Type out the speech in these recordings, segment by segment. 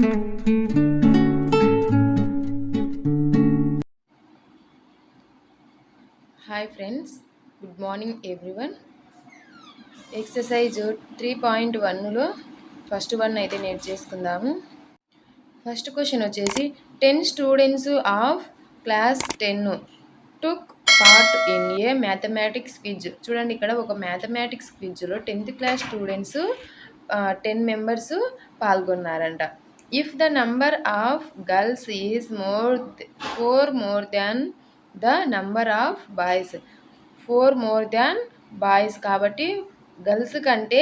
Hi friends, good morning everyone. Exercise 3.1లో first one అయితే నేర్చేసుకుందాము. ఫస్ట్ క్వశ్చన్ వచ్చేసి 10 students of class 10 took part in a mathematics quiz. చూడండి, ఇక్కడ ఒక మ్యాథమెటిక్స్ క్విజ్లో 10th క్లాస్ స్టూడెంట్స్ 10 మెంబర్స్ పాల్గొన్నారంట. If the number of girls is four more than the number of boys. 4 more than boys కాబట్టి girls కంటే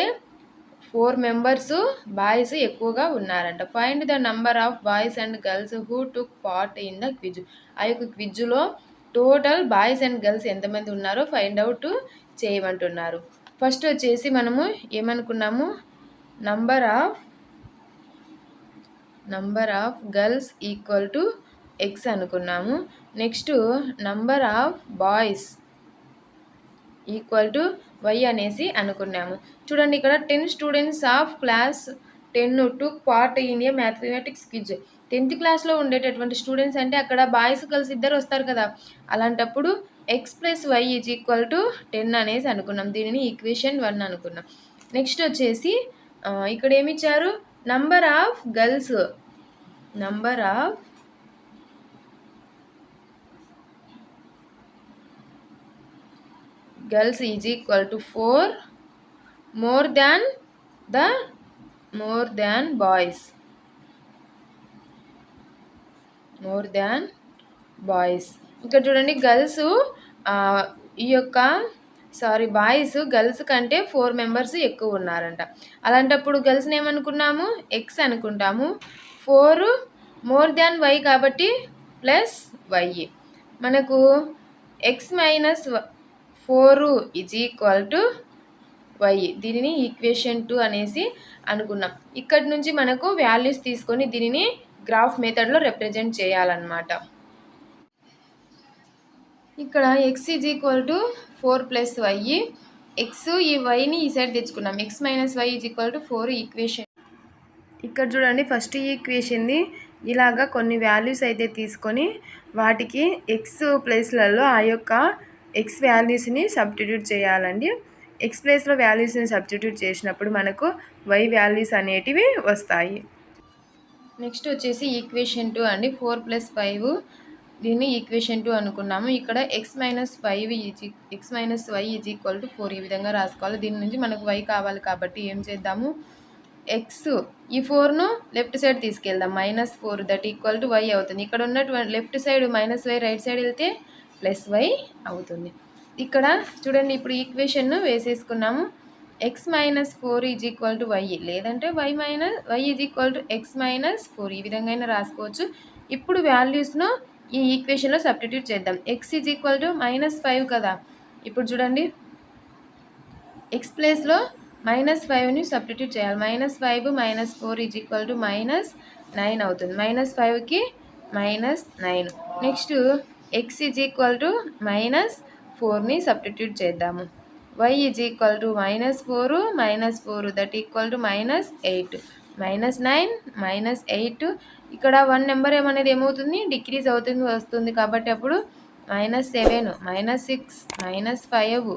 4 members boys ఎక్కువగా ఉన్నారంట. Find the number of boys and girls who took part in the quiz. ఆ యొక్క క్విజ్లో total boys and girls ఎంతమంది ఉన్నారో find out చేయమంటున్నారు. ఫస్ట్ వచ్చేసి మనము ఏమనుకున్నాము, number of girls equal to X అనుకున్నాము. Next number of boys equal to Y అనేసి అనుకున్నాము. చూడండి, ఇక్కడ 10 students of class 10 took part in a mathematics quiz. 10th క్లాస్లో ఉండేటటువంటి స్టూడెంట్స్ అంటే అక్కడ బాయ్స్ గర్ల్స్ ఇద్దరు వస్తారు కదా, అలాంటప్పుడు x plus y is equal to 10 అనేసి అనుకున్నాం. దీనిని ఈక్వేషన్ 1 అనుకున్నాం. నెక్స్ట్ వచ్చేసి ఇక్కడ ఏమి ఇచ్చారు, number of girls is equal to 4 more than boys. ఇక్కడ చూడండి, బాయ్స్ గర్ల్స్ కంటే 4 మెంబర్స్ ఎక్కువ ఉన్నారంట. అలాంటప్పుడు గర్ల్స్ని ఏమనుకున్నాము, ఎక్స్ అనుకుంటాము. 4 మోర్ దాన్ వై కాబట్టి ప్లస్ వై. మనకు x minus 4 is equal to y. దీనిని ఈక్వేషన్ 2 అనేసి అనుకున్నాం. ఇక్కడి నుంచి మనకు వాల్యూస్ తీసుకొని దీనిని గ్రాఫ్ మెథడ్లో రిప్రజెంట్ చేయాలన్నమాట. ఇక్కడ x is equal to 4 plus y. X ఈ వైని ఈ సైడ్ తెచ్చుకున్నాం. X minus y is equal to 4 equation. ఇక్కడ చూడండి, ఫస్ట్ ఈక్వేషన్ని ఇలాగా కొన్ని వాల్యూస్ అయితే తీసుకొని వాటికి ఎక్స్ ప్లేస్లలో ఆ యొక్క ఎక్స్ వాల్యూస్ని సబ్స్టిట్యూట్ చేయాలండి. ఎక్స్ ప్లేస్లో వాల్యూస్ని సబ్స్టిట్యూట్ చేసినప్పుడు మనకు వై వాల్యూస్ అనేటివి వస్తాయి. నెక్స్ట్ వచ్చేసి ఈక్వేషన్ 2 అండి. 4 ప్లస్ 5 దీన్ని ఈక్వేషన్ 2 అనుకున్నాము. ఇక్కడ x minus y is equal to 4 ఈ విధంగా రాసుకోవాలి. దీని నుంచి మనకు వై కావాలి కాబట్టి ఏం చేద్దాము, ఎక్స్ ఈ 4ను లెఫ్ట్ సైడ్ తీసుకెళ్దాం. -4 దట్ ఈక్వల్ టు వై అవుతుంది. ఇక్కడ ఉన్నటువంటి left side minus Y, right side వెళ్తే ప్లస్ వై అవుతుంది. ఇక్కడ చూడండి, ఇప్పుడు ఈక్వేషన్ను వేసేసుకున్నాము. X minus 4 is equal to Y, లేదంటే Y is equal to X minus 4 ఈ విధంగా అయినా రాసుకోవచ్చు. ఇప్పుడు వాల్యూస్ను ఈ ఈక్వేషన్లో సబ్స్టిట్యూట్ చేద్దాం. ఎక్స్ ఈజ్ ఈక్వల్ టు -5 కదా. ఇప్పుడు చూడండి, ఎక్స్ ప్లేస్లో -5ని సబ్స్టిట్యూట్ చేయాలి. -5 -4 ఈజ్ ఈక్వల్ టు -9 అవుతుంది. -5కి -9. Next X is equal to -4ని సబ్స్టిట్యూట్ చేద్దాము. y is equal to -4 that equal to -8. -9 -8. ఇక్కడ 1 నెంబర్ ఏమనేది ఏమవుతుంది, డిక్రీజ్ వస్తుంది కాబట్టి అప్పుడు -7 -6 -5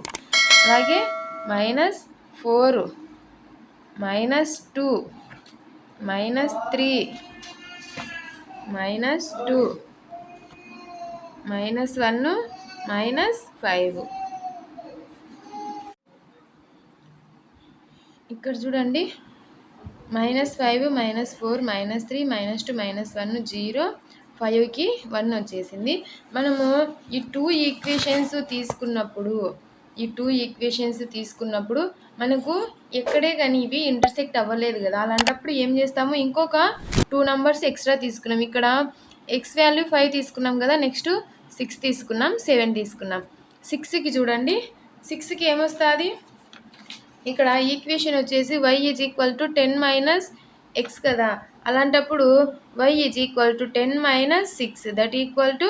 అలాగే -4 -2 -3 -2 -1 -5. ఇక్కడ చూడండి, -5 -4 -3 -2 -1 0 5కి 1 వచ్చేసింది. మనము ఈ 2 ఈక్వేషన్స్ తీసుకున్నప్పుడు మనకు ఎక్కడే కానీ ఇవి ఇంటర్సెక్ట్ అవ్వలేదు కదా. అలాంటప్పుడు ఏం చేస్తాము, ఇంకొక 2 నంబర్స్ ఎక్స్ట్రా తీసుకున్నాం. ఇక్కడ ఎక్స్ వాల్యూ 5 తీసుకున్నాం కదా, నెక్స్ట్ 6 తీసుకున్నాం, 7 తీసుకున్నాం. 6కి చూడండి, 6కి ఏమొస్తుంది, ఇక్కడ ఈక్వేషన్ వచ్చేసి y is equal to 10 minus X కదా. అలాంటప్పుడు y is equal to 10 minus 6 that equal to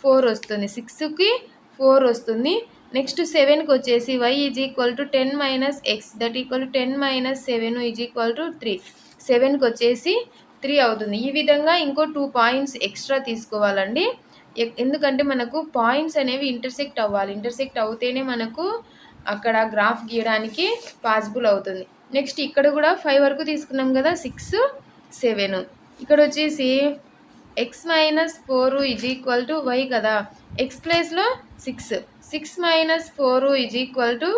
4 వస్తుంది. 6కి 4 వస్తుంది. నెక్స్ట్ 7కి వచ్చేసి y is equal to 10 minus X that equal to 10 minus 7 is equal to 3. 7కి వచ్చేసి 3 అవుతుంది. ఈ విధంగా ఇంకో 2 పాయింట్స్ ఎక్స్ట్రా తీసుకోవాలండి. ఎందుకంటే మనకు పాయింట్స్ అనేవి ఇంటర్సెక్ట్ అవ్వాలి. ఇంటర్సెక్ట్ అవుతేనే మనకు అక్కడ గ్రాఫ్ గీయడానికి పాసిబుల్ అవుతుంది. నెక్స్ట్ ఇక్కడ కూడా 5 వరకు తీసుకున్నాం కదా, 6, 7. ఇక్కడ వచ్చేసి x minus 4 is equal to y కదా, ఎక్స్ ప్లేస్లో 6, 6 minus 4 is equal to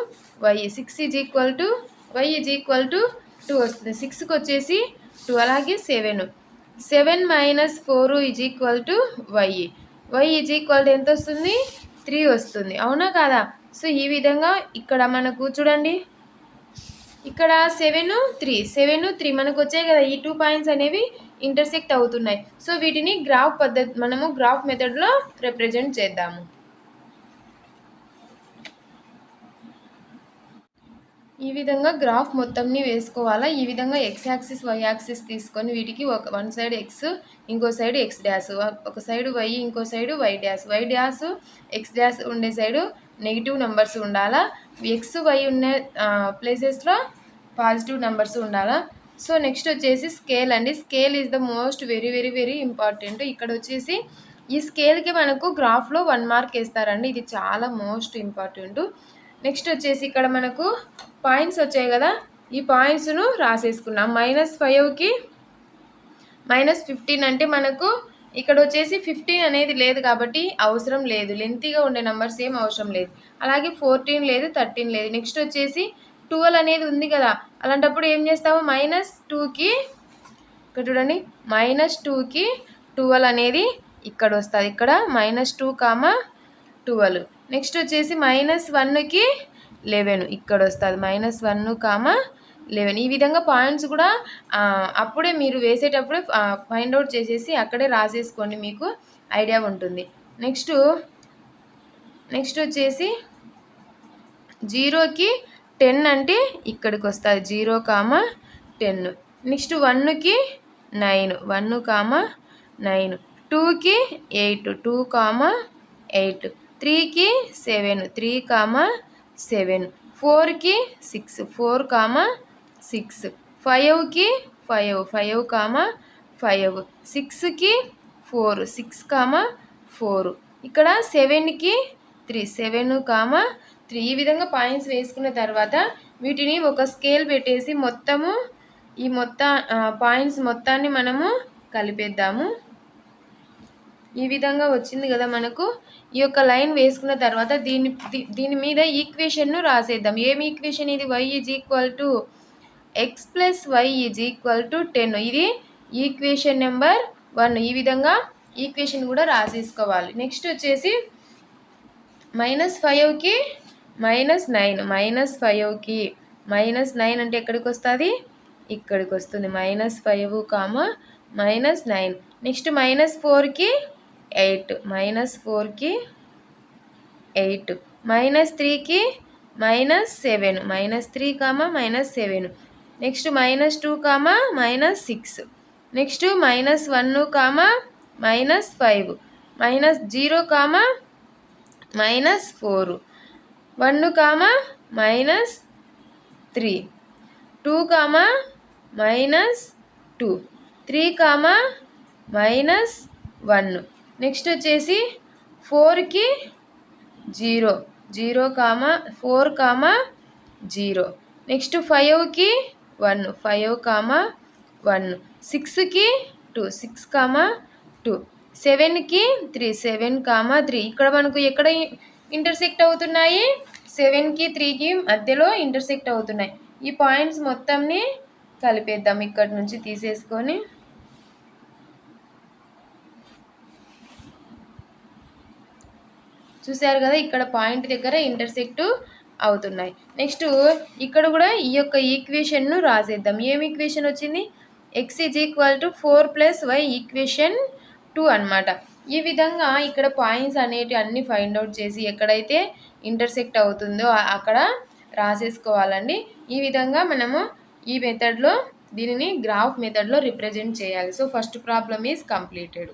y, 6 is equal to y is equal to 2 వస్తుంది. 6కి వచ్చేసి 2, అలాగే 7, 7 minus 4 is equal to y, y is equal to ఎంత వస్తుంది, 3 వస్తుంది. అవునా కాదా? సో ఈ విధంగా ఇక్కడ మనకు చూడండి, ఇక్కడ 7, 3, 7, 3 మనకు వచ్చాయి కదా, ఈ 2 పాయింట్స్ అనేవి ఇంటర్సెక్ట్ అవుతున్నాయి. సో వీటిని మనము గ్రాఫ్ మెథడ్లో రిప్రజెంట్ చేద్దాము. ఈ విధంగా గ్రాఫ్ మొత్తంని వేసుకోవాలా. ఈ విధంగా ఎక్స్ యాక్సిస్ వై యాక్సిస్ తీసుకొని వీటికి వన్ సైడ్ ఎక్స్, ఇంకో సైడ్ ఎక్స్ డాష్, ఒక సైడ్ వై, ఇంకో side y dash, y dash x dash ఉండే సైడు నెగిటివ్ నెంబర్స్ ఉండాలా, ఎక్స్ వై ఉన్న ప్లేసెస్లో పాజిటివ్ నెంబర్స్ ఉండాలా. సో నెక్స్ట్ వచ్చేసి స్కేల్ అండి. Scale is the most very very very important. ఇక్కడ వచ్చేసి ఈ స్కేల్కి మనకు గ్రాఫ్లో 1 మార్క్ వేస్తారండి. ఇది చాలా మోస్ట్ ఇంపార్టెంట్. నెక్స్ట్ వచ్చేసి ఇక్కడ మనకు పాయింట్స్ వచ్చాయి కదా, ఈ పాయింట్స్ను రాసేసుకున్నాం. -5కి -15 అంటే మనకు ఇక్కడ వచ్చేసి 15 అనేది లేదు కాబట్టి అవసరం లేదు. లెంతీగా ఉండే నెంబర్స్ ఏం అవసరం లేదు. అలాగే 14 లేదు, 13 లేదు. నెక్స్ట్ వచ్చేసి 12 అనేది ఉంది కదా, అలాంటప్పుడు ఏం చేస్తాము, -2కి ఇక్కడ చూడండి, -2కి 12 అనేది ఇక్కడ వస్తుంది. ఇక్కడ -2, 12. నెక్స్ట్ వచ్చేసి -1కి 11 ఇక్కడ వస్తుంది. -1, 11. ఈ విధంగా పాయింట్స్ కూడా అప్పుడే మీరు వేసేటప్పుడే ఫైండ్ అవుట్ చేసేసి అక్కడే రాసేసుకోండి, మీకు ఐడియా ఉంటుంది. నెక్స్ట్ వచ్చేసి 0కి 10 అంటే ఇక్కడికి వస్తుంది, 0, 10. నెక్స్ట్ 1కి 9, 1, 9. 2కి 8, 2, 8. 3కి 7, 3, 7. 4కి 6, 4, 6. 5కి 5, 5, 5. 6కి 4, 6, 4. ఇక్కడ 7కి 3, 7, 3. ఈ విధంగా పాయింట్స్ వేసుకున్న తర్వాత వీటిని ఒక స్కేల్ పెట్టేసి ఈ పాయింట్స్ మొత్తాన్ని మనము కలిపేద్దాము. ఈ విధంగా వచ్చింది కదా మనకు. ఈ యొక్క లైన్ వేసుకున్న తర్వాత దీని మీద ఈక్వేషన్ను రాసేద్దాం. ఏమి ఈక్వేషన్ ఇది? y is equal to x plus y is equal to 10. ఇది ఈక్వేషన్ నెంబర్ 1. ఈ విధంగా ఈక్వేషన్ కూడా రాసేసుకోవాలి. నెక్స్ట్ వచ్చేసి -5కి -9, -5కి -9 అంటే ఎక్కడికి వస్తుంది, ఇక్కడికి వస్తుంది. -5, -9. నెక్స్ట్ -4కి 8, -4కి 8. -3కి -7, -3, -7. నెక్స్ట్ -2, -6. నెక్స్ట్ -1, -5. -0, -4. 1, -3. 2, -2. 3, -1. నెక్స్ట్ వచ్చేసి 4కి 0, 0, 4, 0. నెక్స్ట్ 5కి 1, 5, 1. 6కి 2, 6, 2. 7కి 3, 7, 3. ఇక్కడ మనకు ఎక్కడ ఇంటర్సెక్ట్ అవుతున్నాయి, 7కి 3కి మధ్యలో ఇంటర్సెక్ట్ అవుతున్నాయి. ఈ పాయింట్స్ మొత్తంని కలిపేద్దాం ఇక్కడ నుంచి తీసేసుకొని. చూసారు కదా, ఇక్కడ పాయింట్ దగ్గర ఇంటర్సెక్ట్ అవుతున్నాయి. నెక్స్ట్ ఇక్కడ కూడా ఈ యొక్క ఈక్వేషన్ను రాసేద్దాం. ఏం ఈక్వేషన్ వచ్చింది, X is equal to 4 + y equation 2 అనమాట. ఈ విధంగా ఇక్కడ పాయింట్స్ అనేవి అన్నీ ఫైండ్ అవుట్ చేసి ఎక్కడైతే ఇంటర్సెక్ట్ అవుతుందో అక్కడ రాసేసుకోవాలండి. ఈ విధంగా మనము ఈ మెథడ్లో దీనిని గ్రాఫ్ మెథడ్లో రిప్రజెంట్ చేయాలి. So first problem is completed.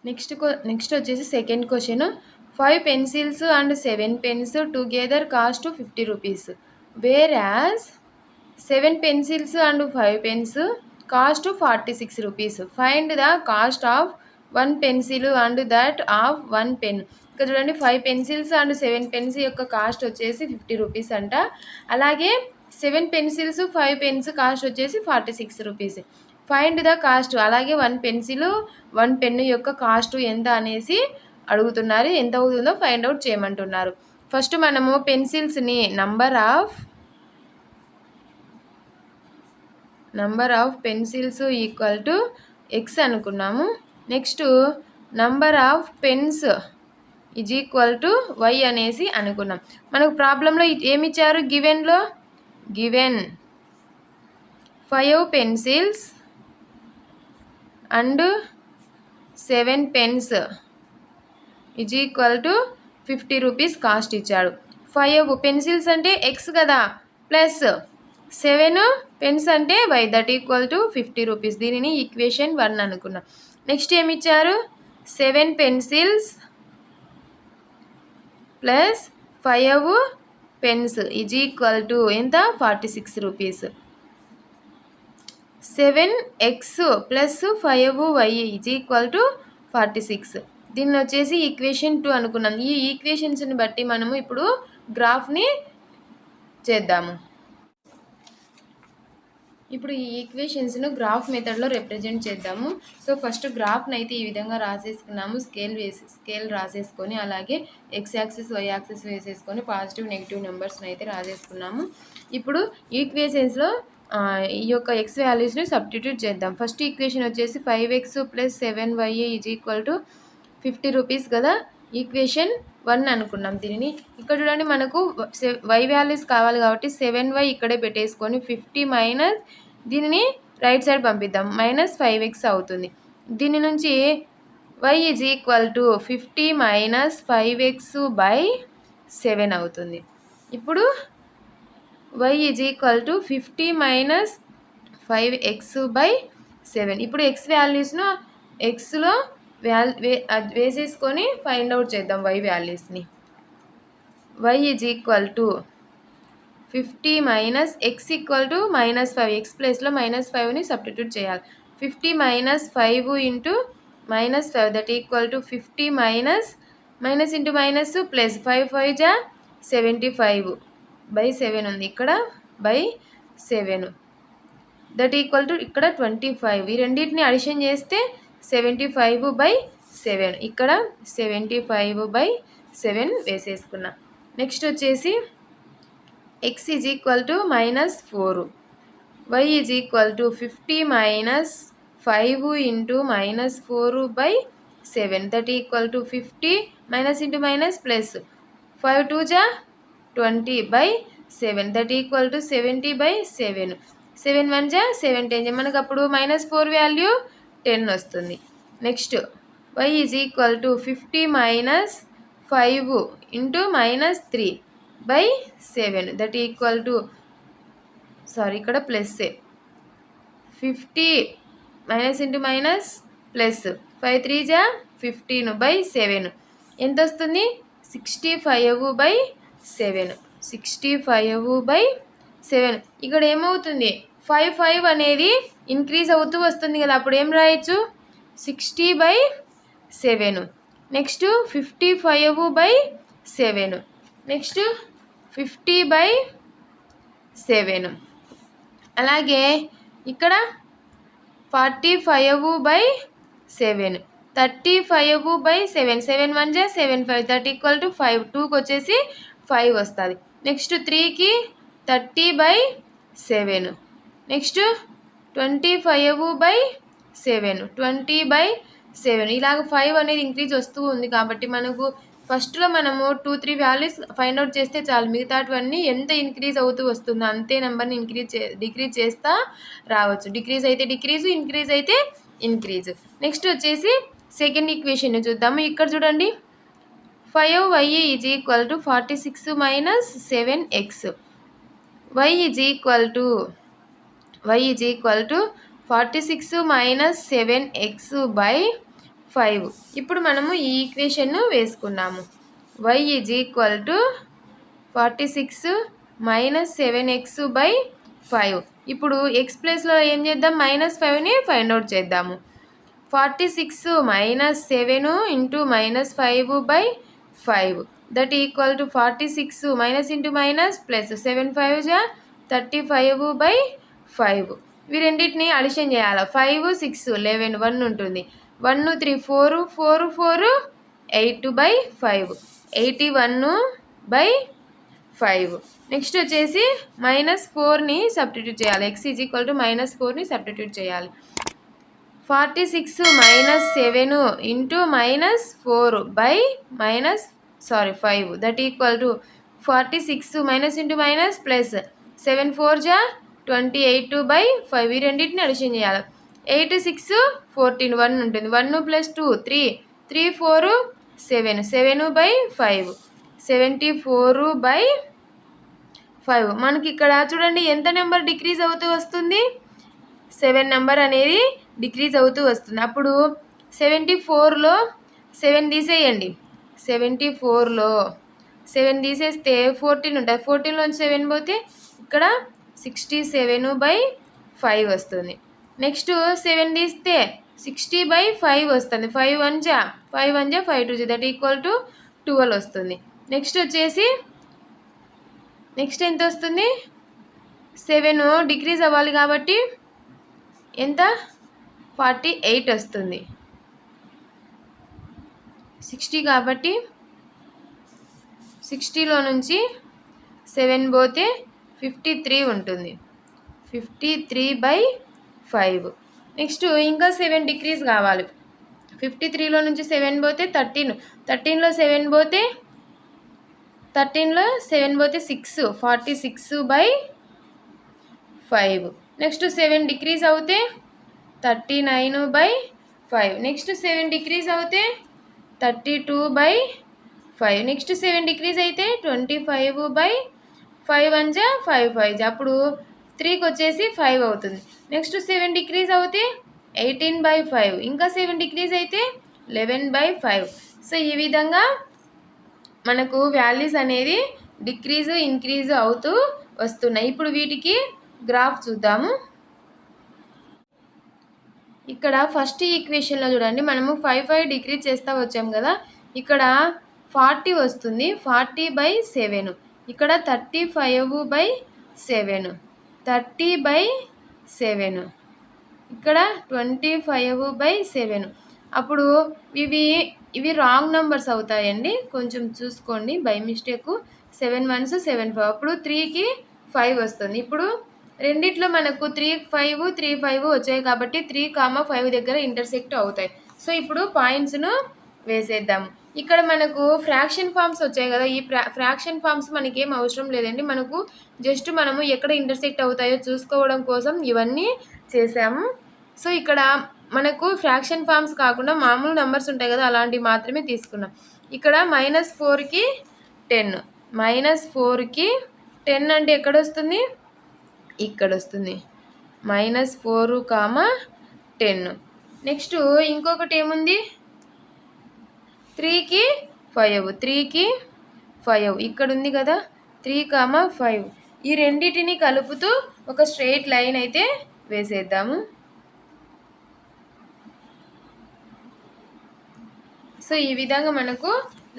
Next వచ్చేసి second question. 5 pencils and 7 pens together cost 50 rupees. Whereas 7 pencils and 5 pens cost 46 rupees. Find the cost of 1 pencil and that of 1 pen. ఇక్కడ చూడండి 5 pencils and 7 pens యొక్క cost వచ్చేసి 50 rupees అంట. అలాగే 7 pencils 5 pens cost వచ్చేసి 46 rupees. Find the cost, అలాగే 1 pencil 1 pen యొక్క cost ఎంత అనేసి అడుగుతున్నారు. ఎంత అవుతుందో ఫైండ్ అవుట్ చేయమంటున్నారు. ఫస్ట్ మనము పెన్సిల్స్ని number of pencils equal to X అనుకున్నాము. Next number of pens is equal to Y అనేసి అనుకున్నాం. మనకు ప్రాబ్లంలో ఏమి ఇచ్చారు? Given 5 pencils and 7 pens is equal to 50 rupees cost ఇచ్చాడు. 5 పెన్సిల్స్ అంటే ఎక్స్ కదా, ప్లస్ 7 పెన్స్ అంటే Y, that equal to 50 rupees. దీనిని ఈక్వేషన్ 1 అనుకున్నాం. నెక్స్ట్ ఏమి ఇచ్చారు? 7 pencils plus 5 pens is equal to ఎంత? 46 rupees. 7x plus 5y is equal to 46. దీన్ని వచ్చేసి ఈక్వేషన్ 2 అనుకున్నాం. ఈ ఈక్వేషన్స్ని బట్టి మనము ఇప్పుడు గ్రాఫ్ని చేద్దాము. ఇప్పుడు ఈ ఈక్వేషన్స్ను గ్రాఫ్ మెథడ్లో రిప్రజెంట్ చేద్దాము. సో ఫస్ట్ గ్రాఫ్ని అయితే ఈ విధంగా రాసేసుకున్నాము. స్కేల్ రాసేసుకొని, అలాగే ఎక్స్ యాక్సిస్ వై యాక్సిస్ వేసేసుకొని పాజిటివ్ నెగిటివ్ నెంబర్స్ని అయితే రాసేసుకున్నాము. ఇప్పుడు ఈక్వేషన్స్లో ఈ యొక్క ఎక్స్ వాల్యూస్ని సబ్స్టిట్యూట్ చేద్దాం. ఫస్ట్ ఈక్వేషన్ వచ్చేసి 5x plus 7y is equal to 50 rupees కదా, ఈక్వేషన్ 1 అనుకున్నాం దీనిని. ఇక్కడ చూడండి మనకు y వాల్యూస్ కావాలి కాబట్టి 7y ఇక్కడే పెట్టేసుకొని 50 మైనస్ దీనిని రైట్ సైడ్ పంపిద్దాం, మైనస్ 5x అవుతుంది. దీని నుంచి y is equal to 50 minus 5x by 7 అవుతుంది. ఇప్పుడు y is equal to 50 minus 5x by 7. ఇప్పుడు x వాల్యూస్ను ఎక్స్లో వేసేసుకొని ఫైండ్ అవుట్ చేద్దాం y వాల్యూస్ని. y is equal to 50 minus x equal to minus 5, x ప్లేస్లో మైనస్ 5ని సబ్స్టిట్యూట్ చేయాలి. 50 minus 5 into minus 5 that equal to 50 minus into minus plus 5 5 జా 75 by 7 ఉంది, ఇక్కడ బై 7 దట్ ఈక్వల్ టు ఇక్కడ 25. ఈ రెండింటిని అడిషన్ చేస్తే 75 బై 7, ఇక్కడ 75 బై 7 వేసేసుకున్నా. నెక్స్ట్ వచ్చేసి x is equal to minus 4, y is equal to 50 minus 5 into minus 4 by 7 that equal to 50 minus into minus plus 5 2 జా 20 by 7 that equal to 70 by 7. 7 1 జా 7 10 జా, మనకు అప్పుడు మైనస్ 4 వాల్యూ 10 వస్తుంది. Next y is equal to 50 minus 5 into minus 3 by 7 that equal to ఇక్కడ plus 50 minus into minus plus 5 3 జా 15 by 7 ఎంత వస్తుంది? 65 బై 7. 65 బై 7. ఇక్కడ ఏమవుతుంది? 5 5 అనేది ఇంక్రీజ్ అవుతూ వస్తుంది కదా, అప్పుడు ఏం రాయొచ్చు? 60 by 7. Next 55 by 7. Next 50 by 7. అలాగే ఇక్కడ 45 బై 7, 35 బై 7. 7 1 జా 7 5 దట్ ఈక్వల్ టు 5. 2కి వచ్చేసి 5 వస్తుంది. నెక్స్ట్ 3కి 30 బై 7. Next 25 by 7, 20 by 7. ఇలాగ 5 అనేది ఇంక్రీజ్ వస్తూ ఉంది కాబట్టి మనకు ఫస్ట్లో మనము 2 3 వాల్యూస్ ఫైండ్ అవుట్ చేస్తే చాలు, మిగతావన్నీ ఎంత ఇంక్రీజ్ అవుతూ వస్తుందో అంతే నెంబర్ని డిక్రీజ్ చేస్తూ రావచ్చు. డిక్రీజ్ అయితే డిక్రీజ్, ఇంక్రీజ్ అయితే ఇంక్రీజ్. నెక్స్ట్ వచ్చేసి సెకండ్ ఈక్వేషన్ చూద్దాము. ఇక్కడ చూడండి 5y is equal to 46 minus 7x, y is equal to 46 minus 7x by 5. ఇప్పుడు మనము ఈ ఈక్వేషన్ను వేసుకున్నాము. y is equal to 46 minus 7x by 5. ఇప్పుడు ఎక్స్ ప్లేస్లో ఏం చేద్దాం, -5ని ఫైండ్ అవుట్ చేద్దాము. 46 - 7 into -5/5 that equal to 46 minus into minus plus 7 5 జా 35/5. ఇవి రెండింటిని అడిషన్ చేయాలి. 5 6 11 1 ఉంటుంది. 1 3 4 4 4 8/5 81/5. నెక్స్ట్ వచ్చేసి -4ని సబ్స్టిట్యూట్ చేయాలి. x -4ని సబ్స్టిట్యూట్ చేయాలి. 46 - 7 into -4/5 that equal to 46 minus into minus plus 7 4 జా 28/5. ఈ రెండింటిని అడిషన్ చేయాలి. 8 6 14 1 ఉంటుంది. 1 + 2 3 3 4 7 7/5 74/5. మనకి ఇక్కడ చూడండి ఎంత నెంబర్ డిక్రీజ్ అవుతూ వస్తుంది, 7 నెంబర్ అనేది డిక్రీజ్ అవుతూ వస్తుంది. అప్పుడు 74లో 7 తీసేయండి. 74లో 7 తీసేస్తే 14 ఉంటుంది. 14లోంచి 7 పోతే ఇక్కడ 67/5 వస్తుంది. నెక్స్ట్ 7 తీస్తే 60/5 వస్తుంది. 5 1 జా 5 1 జా 5 2 జా దట్ ఈక్వల్ టు 12 వస్తుంది. నెక్స్ట్ వచ్చేసి నెక్స్ట్ ఎంత వస్తుంది, 7 డిక్రీజ్ అవ్వాలి కాబట్టి ఎంత 48 వస్తుంది. 60 కాబట్టి 60లో నుంచి 7 పోతే 53 ఉంటుంది. 53/5. నెక్స్ట్ ఇంకా 7 డిక్రీజ్ కావాలి. 53లో నుంచి 7 పోతే 13. 13లో 7 పోతే 6 46/5. నెక్స్ట్ 7 డిక్రీజ్ అవుతే 39/5. నెక్స్ట్ 7 డిక్రీజ్ అవుతే 32/5. నెక్స్ట్ 7 డిక్రీజ్ అయితే 25/5 1 జా 5 5 జా అప్పుడు 3కి వచ్చేసి 5 అవుతుంది. నెక్స్ట్ 7 డిక్రీజ్ అవుతే 18/5. ఇంకా 7 డిక్రీజ్ అయితే 11/5. సో ఈ విధంగా మనకు వాల్యూస్ అనేది డిక్రీజ్ ఇంక్రీజ్ అవుతూ వస్తున్నాయి. ఇప్పుడు వీటికి గ్రాఫ్ చూద్దాము. ఇక్కడ ఫస్ట్ ఈక్వేషన్లో చూడండి, మనము 5 5 డిక్రీజ్ చేస్తూ వచ్చాం కదా. ఇక్కడ 40 వస్తుంది. 40/7. ఇక్కడ 35/7. 30/7. ఇక్కడ 25/7. అప్పుడు ఇవి రాంగ్ నెంబర్స్ అవుతాయండి, కొంచెం చూసుకోండి. By mistake 7 1s 7 5. అప్పుడు 3కి 5 వస్తుంది. ఇప్పుడు రెండిట్లో మనకు 3 5 3 5 వచ్చాయి కాబట్టి 3, 5 దగ్గర ఇంటర్సెక్ట్ అవుతాయి. సో ఇప్పుడు పాయింట్స్ను వేసేద్దాము. ఇక్కడ మనకు ఫ్రాక్షన్ ఫామ్స్ వచ్చాయి కదా. ఈ ఫ్రాక్షన్ ఫామ్స్ మనకేం అవసరం లేదండి. మనము ఎక్కడ ఇంటర్సెక్ట్ అవుతాయో చూసుకోవడం కోసం ఇవన్నీ చేసాము. సో ఇక్కడ మనకు ఫ్రాక్షన్ ఫామ్స్ కాకుండా మామూలు నెంబర్స్ ఉంటాయి కదా, అలాంటివి మాత్రమే తీసుకున్నాం. ఇక్కడ -4కి 10. -4కి 10 అంటే ఎక్కడ వస్తుంది, ఇక్కడ వస్తుంది. -4, 10. నెక్స్ట్ ఇంకొకటి ఏముంది, 3కి 5. 3కి 5 ఇక్కడ ఉంది కదా. 3, 5. ఈ రెండింటిని కలుపుతూ ఒక స్ట్రెయిట్ లైన్ అయితే వేసేద్దాము. సో ఈ విధంగా మనకు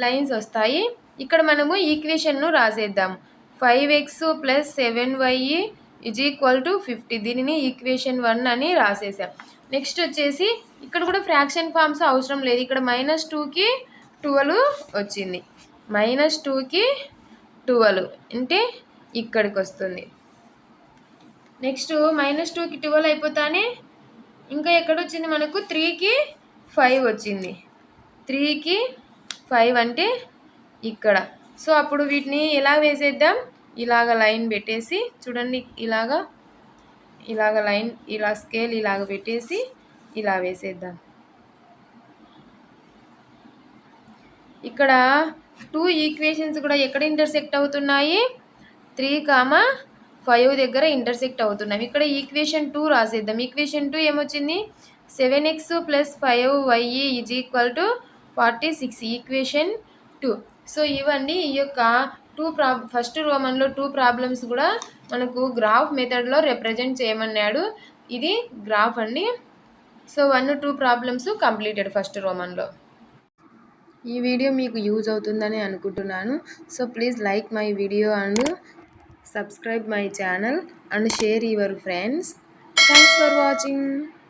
లైన్స్ వస్తాయి. ఇక్కడ మనము ఈక్వేషన్ను రాసేద్దాము. 5x + 7y = 50. దీనిని ఈక్వేషన్ 1 అని రాసేసాం. నెక్స్ట్ వచ్చేసి ఇక్కడ కూడా ఫ్రాక్షన్ ఫామ్స్ అవసరం లేదు. ఇక్కడ -2కి 12 వచ్చింది. -2కి 12 అంటే ఇక్కడికి వస్తుంది. నెక్స్ట్ -2కి 12 అయిపోతానే ఇంకా ఎక్కడ వచ్చింది మనకు 3కి 5 వచ్చింది. 3కి 5 అంటే ఇక్కడ. సో అప్పుడు వీటిని ఎలా వేసేద్దాం, ఇలాగ లైన్ పెట్టేసి చూడండి, ఇలాగ లైన్ ఇలా స్కేల్ ఇలాగ పెట్టేసి ఇలా వేసేద్దాం. ఇక్కడ 2 ఈక్వేషన్స్ కూడా ఎక్కడ ఇంటర్సెక్ట్ అవుతున్నాయి, 3, 5 దగ్గర ఇంటర్సెక్ట్ అవుతున్నాయి. ఇక్కడ ఈక్వేషన్ 2 రాసేద్దాం. ఈక్వేషన్ 2 ఏమొచ్చింది, 7x + 5y = 46. ఈక్వేషన్ 2. సో ఇవన్నీ ఈ యొక్క ఫస్ట్ రోమన్లో 2 ప్రాబ్లమ్స్ కూడా మనకు గ్రాఫ్ మెథడ్లో రిప్రజెంట్ చేయమన్నాడు. ఇది గ్రాఫ్ అండి. సో 1, 2 ప్రాబ్లమ్స్ కంప్లీటెడ్ ఫస్ట్ రోమన్లో. ఈ వీడియో మీకు యూజ్ అవుతుందని అనుకుంటున్నాను. So please like my video and subscribe my channel and share your friends. Thanks for watching.